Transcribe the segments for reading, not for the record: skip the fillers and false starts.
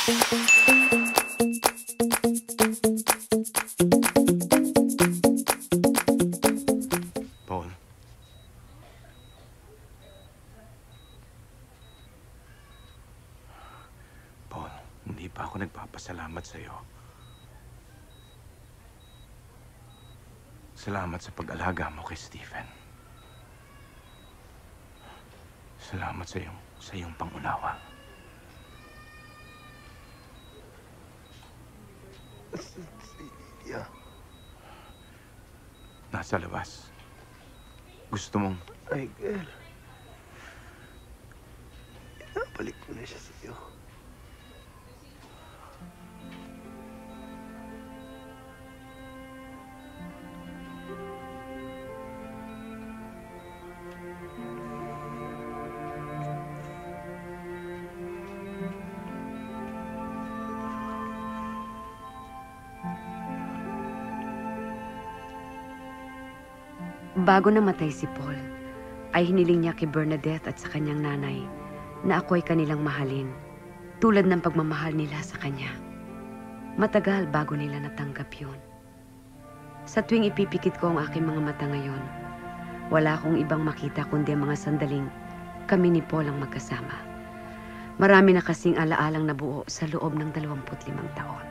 Paul. Paul, hindi pa ako nagpapasalamat sa'yo. Salamat sa pag-alaga mo kay Stephen. Salamat sa iyong pangunawa. Cecilia. Nasa labas. Gusto mong... Michael. Pinabalik ko na siya sa iyo. Bago namatay si Paul, ay hiniling niya kay Bernadette at sa kanyang nanay na ako'y kanilang mahalin, tulad ng pagmamahal nila sa kanya. Matagal bago nila natanggap yun. Sa tuwing ipipikit ko ang aking mga mata ngayon, wala akong ibang makita kundi mga sandaling kami ni Paul ang magkasama. Marami na kasing alaalang nabuo sa loob ng 25 taon.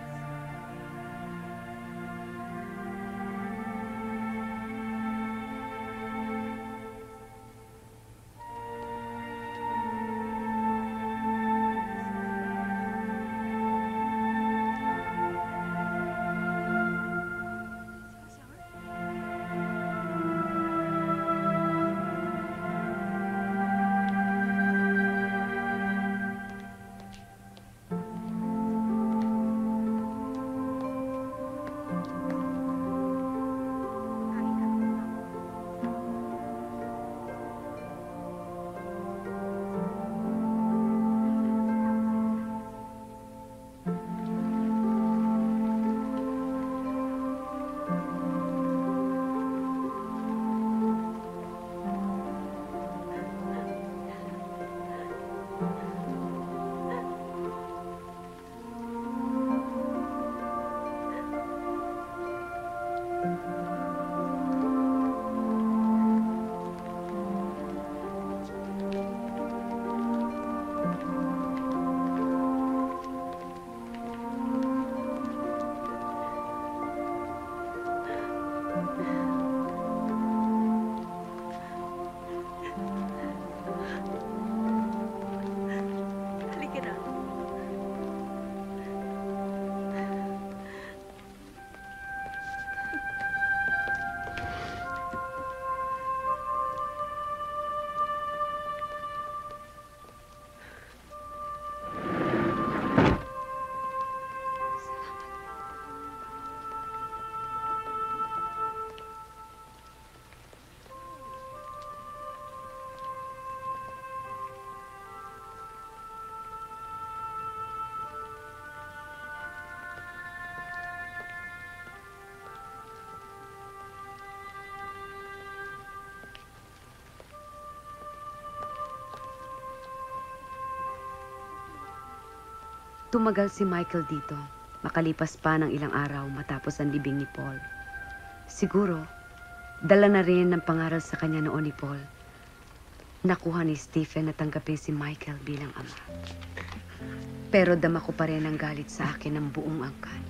Tumagal si Michael dito, makalipas pa ng ilang araw matapos ang libing ni Paul. Siguro, dala na rin ng pangaral sa kanya noon ni Paul. Nakuha ni Stephen na tanggapin si Michael bilang ama. Pero dama ko pa rin ang galit sa akin ng buong angkan.